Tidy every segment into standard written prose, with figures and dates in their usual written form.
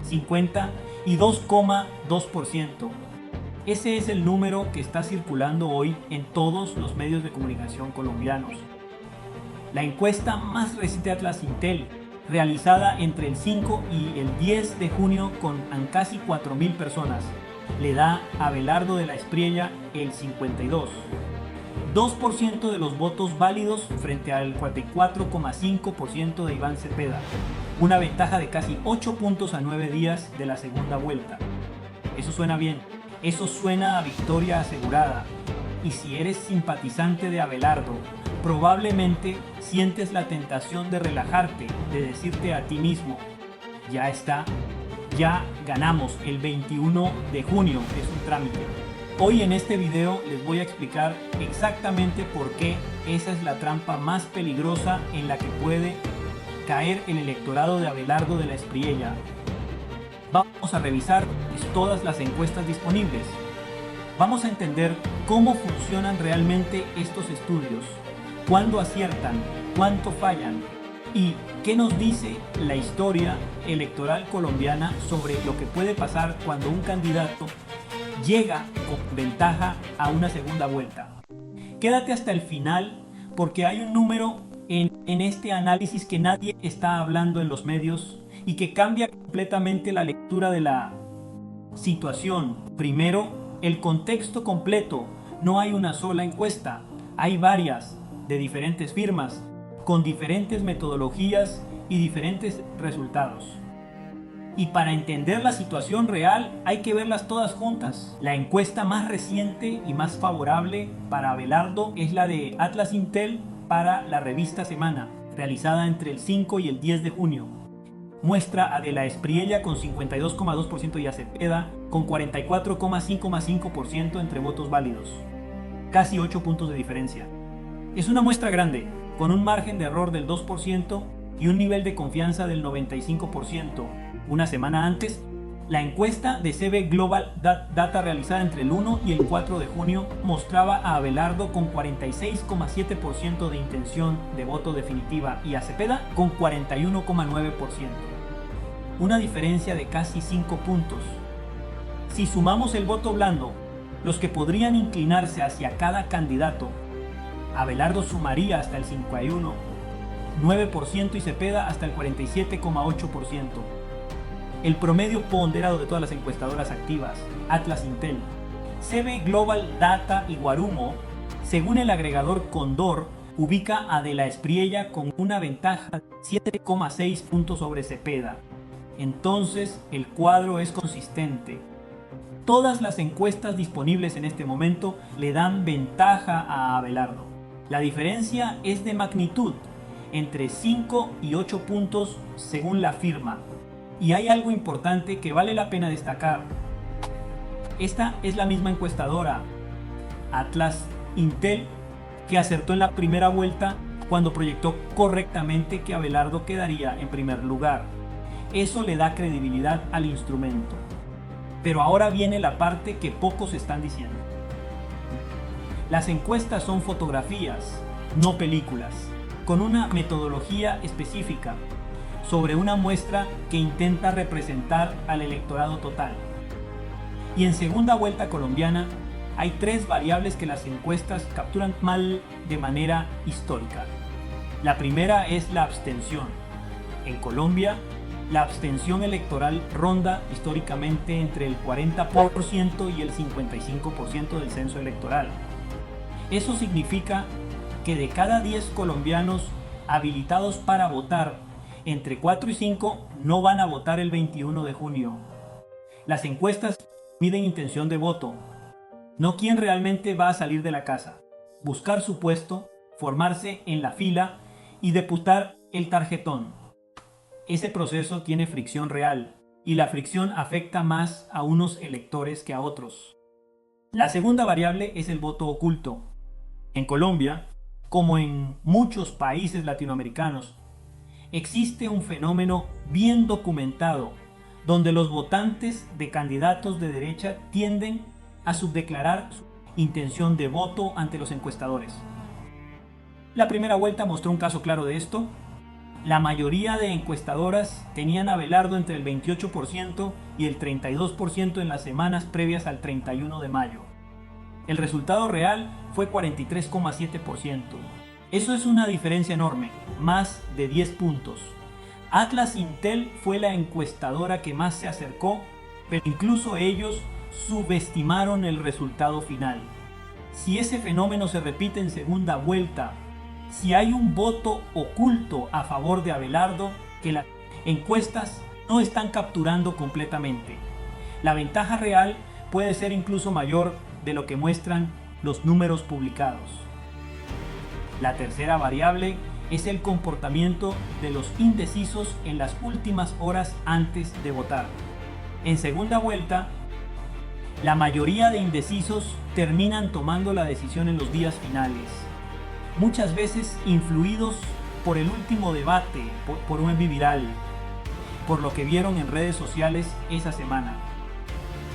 50 y 2,2%. Ese es el número que está circulando hoy en todos los medios de comunicación colombianos. La encuesta más reciente de Atlas Intel, realizada entre el 5 y el 10 de junio con casi 4.000 personas, le da a Abelardo de la Espriella el 52% de los votos válidos frente al 44,5% de Iván Cepeda, una ventaja de casi 8 puntos a 9 días de la segunda vuelta. Eso suena bien, eso suena a victoria asegurada, y si eres simpatizante de Abelardo, probablemente sientes la tentación de relajarte, de decirte a ti mismo, ya está, ya ganamos, el 21 de junio es un trámite. Hoy en este video les voy a explicar exactamente por qué esa es la trampa más peligrosa en la que puede caer el electorado de Abelardo de la Espriella. Vamos a revisar todas las encuestas disponibles. Vamos a entender cómo funcionan realmente estos estudios, cuándo aciertan, cuánto fallan y qué nos dice la historia electoral colombiana sobre lo que puede pasar cuando un candidato llega con ventaja a una segunda vuelta. Quédate hasta el final porque hay un número en este análisis que nadie está hablando en los medios y que cambia completamente la lectura de la situación. Primero, el contexto completo. No hay una sola encuesta, hay varias de diferentes firmas, con diferentes metodologías y diferentes resultados. Y para entender la situación real hay que verlas todas juntas. La encuesta más reciente y más favorable para Abelardo es la de Atlas Intel para la revista Semana, realizada entre el 5 y el 10 de junio. Muestra a de la Espriella con 52,2% y a Cepeda con 44,5% entre votos válidos. Casi 8 puntos de diferencia. Es una muestra grande, con un margen de error del 2% y un nivel de confianza del 95%. Una semana antes, la encuesta de CB Global Data realizada entre el 1 y el 4 de junio mostraba a Abelardo con 46,7% de intención de voto definitiva y a Cepeda con 41,9%. Una diferencia de casi 5 puntos. Si sumamos el voto blando, los que podrían inclinarse hacia cada candidato, Abelardo sumaría hasta el 51,9% y Cepeda hasta el 47,8%. El promedio ponderado de todas las encuestadoras activas, Atlas Intel, CB Global Data y Guarumo, según el agregador Condor, ubica a de la Espriella con una ventaja de 7,6 puntos sobre Cepeda. Entonces el cuadro es consistente. Todas las encuestas disponibles en este momento le dan ventaja a Abelardo. La diferencia es de magnitud, entre 5 y 8 puntos según la firma. Y hay algo importante que vale la pena destacar. Esta es la misma encuestadora, Atlas Intel, que acertó en la primera vuelta cuando proyectó correctamente que Abelardo quedaría en primer lugar. Eso le da credibilidad al instrumento. Pero ahora viene la parte que pocos están diciendo. Las encuestas son fotografías, no películas, con una metodología específica sobre una muestra que intenta representar al electorado total. Y en segunda vuelta colombiana hay 3 variables que las encuestas capturan mal de manera histórica. La primera es la abstención. En Colombia, la abstención electoral ronda históricamente entre el 40% y el 55% del censo electoral. Eso significa que de cada 10 colombianos habilitados para votar, entre 4 y 5 no van a votar el 21 de junio. Las encuestas miden intención de voto, no quién realmente va a salir de la casa, buscar su puesto, formarse en la fila y deputar el tarjetón. Ese proceso tiene fricción real y la fricción afecta más a unos electores que a otros. La segunda variable es el voto oculto. En Colombia, como en muchos países latinoamericanos, existe un fenómeno bien documentado donde los votantes de candidatos de derecha tienden a subdeclarar su intención de voto ante los encuestadores. La primera vuelta mostró un caso claro de esto. La mayoría de encuestadoras tenían a Abelardo entre el 28% y el 32% en las semanas previas al 31 de mayo. El resultado real fue 43,7%. Eso es una diferencia enorme, más de 10 puntos. Atlas Intel fue la encuestadora que más se acercó, pero incluso ellos subestimaron el resultado final. Si ese fenómeno se repite en segunda vuelta, si hay un voto oculto a favor de Abelardo que las encuestas no están capturando completamente, la ventaja real puede ser incluso mayor de lo que muestran los números publicados. La tercera variable es el comportamiento de los indecisos en las últimas horas antes de votar. En segunda vuelta, la mayoría de indecisos terminan tomando la decisión en los días finales, muchas veces influidos por el último debate, por un viral, por lo que vieron en redes sociales esa semana.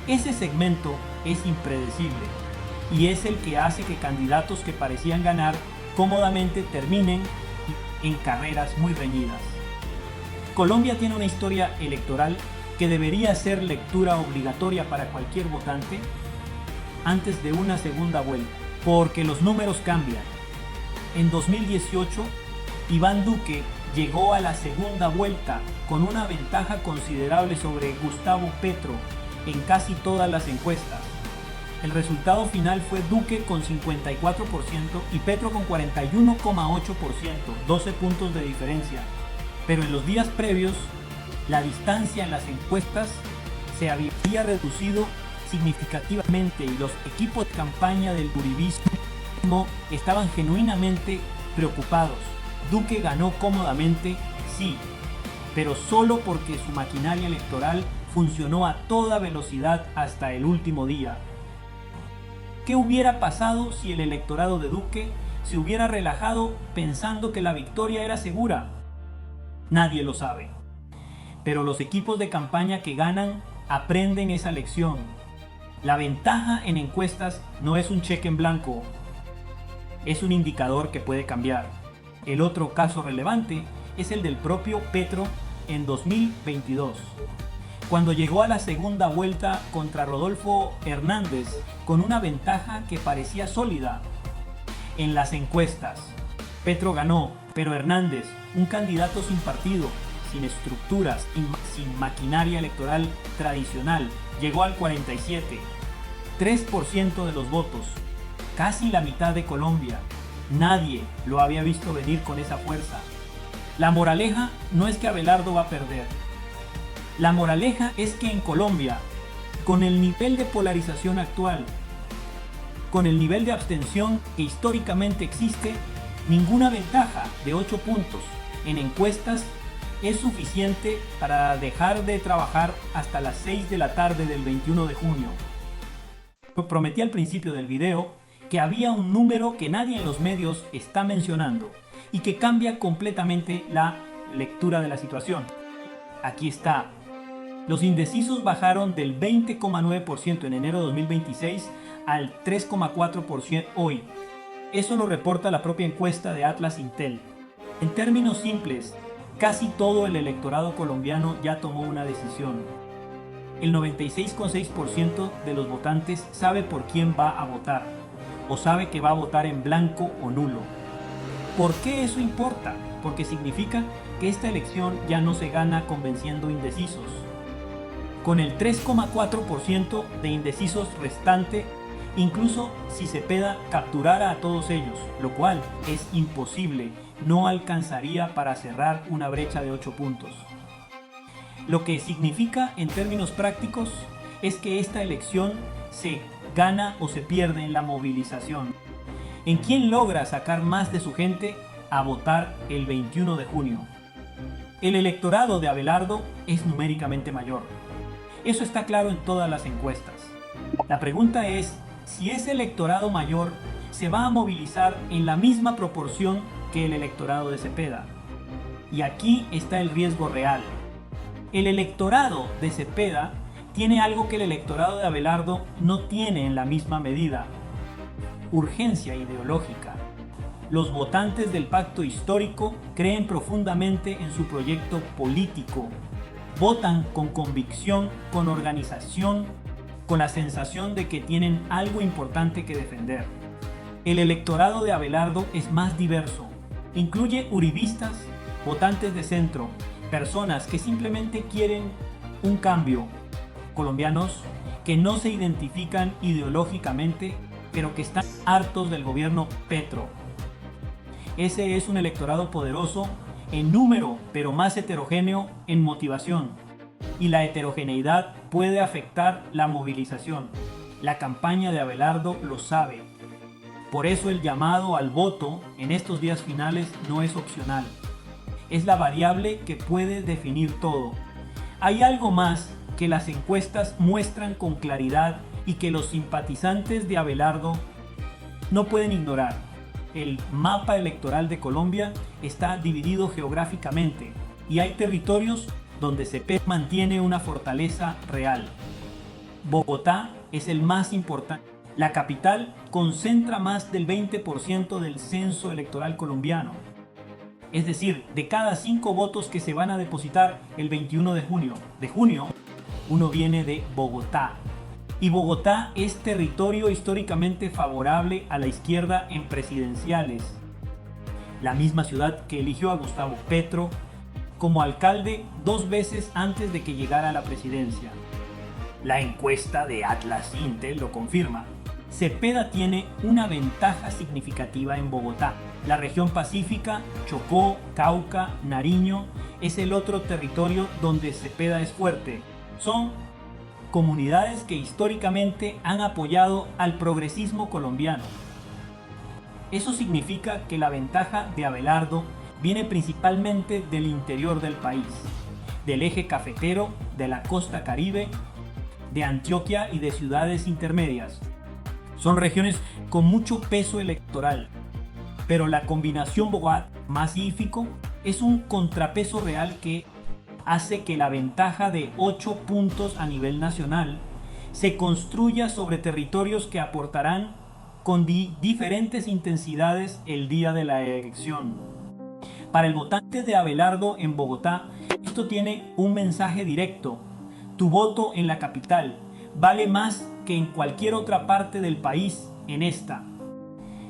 Ese segmento es impredecible y es el que hace que candidatos que parecían ganar cómodamente terminen en carreras muy reñidas. Colombia tiene una historia electoral que debería ser lectura obligatoria para cualquier votante antes de una segunda vuelta, porque los números cambian. En 2018, Iván Duque llegó a la segunda vuelta con una ventaja considerable sobre Gustavo Petro en casi todas las encuestas. El resultado final fue Duque con 54% y Petro con 41,8%, 12 puntos de diferencia. Pero en los días previos, la distancia en las encuestas se había reducido significativamente y los equipos de campaña del uribismo estaban genuinamente preocupados. Duque ganó cómodamente, sí, pero solo porque su maquinaria electoral funcionó a toda velocidad hasta el último día. ¿Qué hubiera pasado si el electorado de Duque se hubiera relajado pensando que la victoria era segura? Nadie lo sabe. Pero los equipos de campaña que ganan aprenden esa lección. La ventaja en encuestas no es un cheque en blanco, es un indicador que puede cambiar. El otro caso relevante es el del propio Petro en 2022, cuando llegó a la segunda vuelta contra Rodolfo Hernández con una ventaja que parecía sólida. En las encuestas, Petro ganó, pero Hernández, un candidato sin partido, sin estructuras y sin maquinaria electoral tradicional, llegó al 47%, 3% de los votos, casi la mitad de Colombia. Nadie lo había visto venir con esa fuerza. La moraleja no es que Abelardo va a perder. La moraleja es que en Colombia, con el nivel de polarización actual, con el nivel de abstención que históricamente existe, ninguna ventaja de 8 puntos en encuestas es suficiente para dejar de trabajar hasta las 6 de la tarde del 21 de junio. Prometí al principio del video que había un número que nadie en los medios está mencionando y que cambia completamente la lectura de la situación. Aquí está. Los indecisos bajaron del 20,9% en enero de 2026 al 3,4% hoy. Eso lo reporta la propia encuesta de Atlas Intel. En términos simples, casi todo el electorado colombiano ya tomó una decisión. El 96,6% de los votantes sabe por quién va a votar, o sabe que va a votar en blanco o nulo. ¿Por qué eso importa? Porque significa que esta elección ya no se gana convenciendo indecisos. Con el 3,4% de indecisos restante, incluso si Cepeda capturara a todos ellos, lo cual es imposible, no alcanzaría para cerrar una brecha de 8 puntos. Lo que significa en términos prácticos es que esta elección se gana o se pierde en la movilización. ¿En quién logra sacar más de su gente a votar el 21 de junio? El electorado de Abelardo es numéricamente mayor. Eso está claro en todas las encuestas. La pregunta es si ese electorado mayor se va a movilizar en la misma proporción que el electorado de Cepeda. Y aquí está el riesgo real. El electorado de Cepeda tiene algo que el electorado de Abelardo no tiene en la misma medida: urgencia ideológica. Los votantes del pacto histórico creen profundamente en su proyecto político. Votan con convicción, con organización, con la sensación de que tienen algo importante que defender. El electorado de Abelardo es más diverso. Incluye uribistas, votantes de centro, personas que simplemente quieren un cambio, colombianos que no se identifican ideológicamente, pero que están hartos del gobierno Petro. Ese es un electorado poderoso en número, pero más heterogéneo en motivación. Y la heterogeneidad puede afectar la movilización. La campaña de Abelardo lo sabe. Por eso el llamado al voto en estos días finales no es opcional. Es la variable que puede definir todo. Hay algo más que las encuestas muestran con claridad y que los simpatizantes de Abelardo no pueden ignorar. El mapa electoral de Colombia está dividido geográficamente y hay territorios donde Cepeda mantiene una fortaleza real. Bogotá es el más importante. La capital concentra más del 20% del censo electoral colombiano. Es decir, de cada 5 votos que se van a depositar el 21 de junio, uno viene de Bogotá. Y Bogotá es territorio históricamente favorable a la izquierda en presidenciales. La misma ciudad que eligió a Gustavo Petro como alcalde 2 veces antes de que llegara a la presidencia. La encuesta de Atlas Intel lo confirma. Cepeda tiene una ventaja significativa en Bogotá. La región pacífica, Chocó, Cauca, Nariño, es el otro territorio donde Cepeda es fuerte. Son comunidades que históricamente han apoyado al progresismo colombiano. Eso significa que la ventaja de Abelardo viene principalmente del interior del país, del eje cafetero, de la costa Caribe, de Antioquia y de ciudades intermedias. Son regiones con mucho peso electoral, pero la combinación Bogotá-Pacífico es un contrapeso real que hace que la ventaja de 8 puntos a nivel nacional se construya sobre territorios que aportarán con diferentes intensidades el día de la elección. Para el votante de Abelardo en Bogotá, esto tiene un mensaje directo. Tu voto en la capital vale más que en cualquier otra parte del país en esta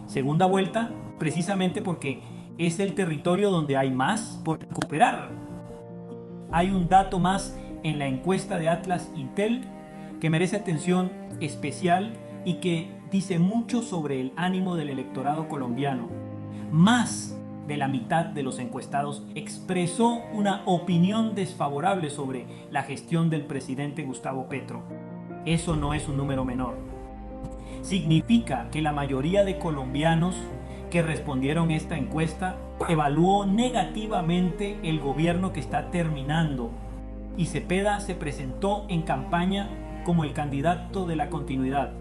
segunda vuelta, precisamente porque es el territorio donde hay más por recuperar. Hay un dato más en la encuesta de Atlas Intel que merece atención especial y que dice mucho sobre el ánimo del electorado colombiano. Más de la mitad de los encuestados expresó una opinión desfavorable sobre la gestión del presidente Gustavo Petro. Eso no es un número menor. Significa que la mayoría de colombianos que respondieron esta encuesta evaluó negativamente el gobierno que está terminando y Cepeda se presentó en campaña como el candidato de la continuidad.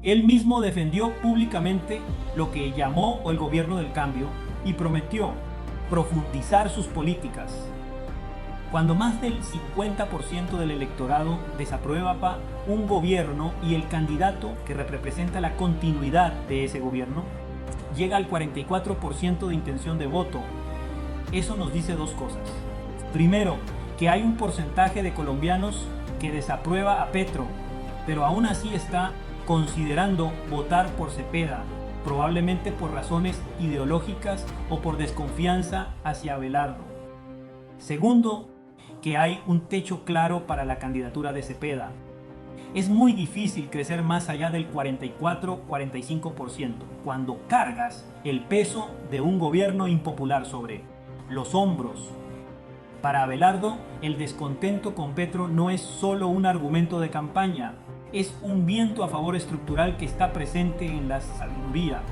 Él mismo defendió públicamente lo que llamó el gobierno del cambio y prometió profundizar sus políticas. Cuando más del 50% del electorado desaprueba un gobierno y el candidato que representa la continuidad de ese gobierno llega al 44% de intención de voto, eso nos dice 2 cosas. Primero, que hay un porcentaje de colombianos que desaprueba a Petro, pero aún así está considerando votar por Cepeda, probablemente por razones ideológicas o por desconfianza hacia Abelardo. Segundo, que hay un techo claro para la candidatura de Cepeda. Es muy difícil crecer más allá del 44-45% cuando cargas el peso de un gobierno impopular sobre los hombros. Para Abelardo, el descontento con Petro no es solo un argumento de campaña, es un viento a favor estructural que está presente en la sabiduría,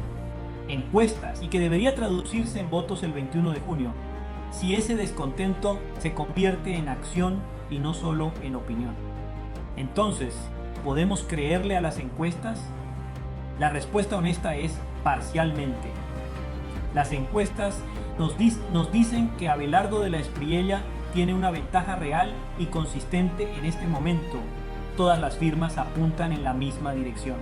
encuestas y que debería traducirse en votos el 21 de junio, si ese descontento se convierte en acción y no solo en opinión. Entonces, ¿podemos creerle a las encuestas? La respuesta honesta es parcialmente. Las encuestas nos dicen que Abelardo de la Espriella tiene una ventaja real y consistente en este momento. Todas las firmas apuntan en la misma dirección.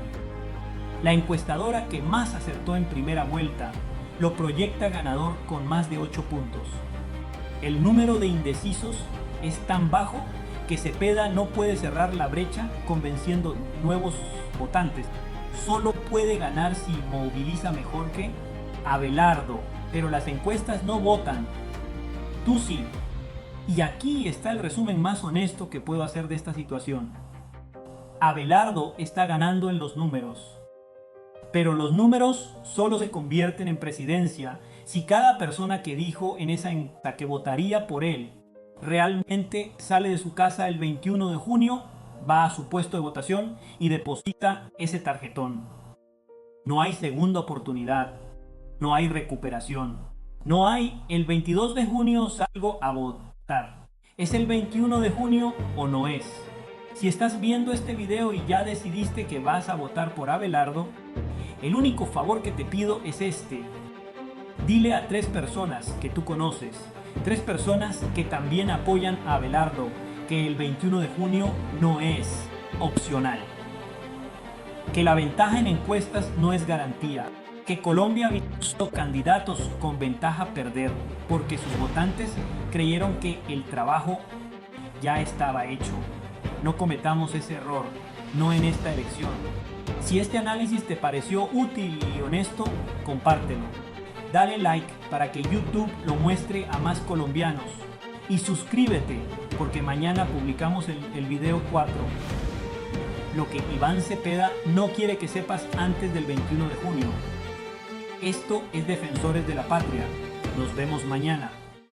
La encuestadora que más acertó en primera vuelta lo proyecta ganador con más de 8 puntos. El número de indecisos es tan bajo que Cepeda no puede cerrar la brecha convenciendo nuevos votantes. Solo puede ganar si moviliza mejor que Abelardo, pero las encuestas no votan. Tú sí. Y aquí está el resumen más honesto que puedo hacer de esta situación. Abelardo está ganando en los números, pero los números solo se convierten en presidencia si cada persona que dijo en esa encuesta que votaría por él realmente sale de su casa el 21 de junio, va a su puesto de votación y deposita ese tarjetón. No hay segunda oportunidad, no hay recuperación, no hay el 22 de junio salgo a votar. ¿Es el 21 de junio o no es? Si estás viendo este video y ya decidiste que vas a votar por Abelardo, el único favor que te pido es este. Dile a 3 personas que tú conoces, 3 personas que también apoyan a Abelardo, que el 21 de junio no es opcional. Que la ventaja en encuestas no es garantía. Que Colombia ha visto candidatos con ventaja perder porque sus votantes creyeron que el trabajo ya estaba hecho. No cometamos ese error, no en esta elección. Si este análisis te pareció útil y honesto, compártelo. Dale like para que YouTube lo muestre a más colombianos. Y suscríbete, porque mañana publicamos el video 4. Lo que Iván Cepeda no quiere que sepas antes del 21 de junio. Esto es Defensores de la Patria. Nos vemos mañana.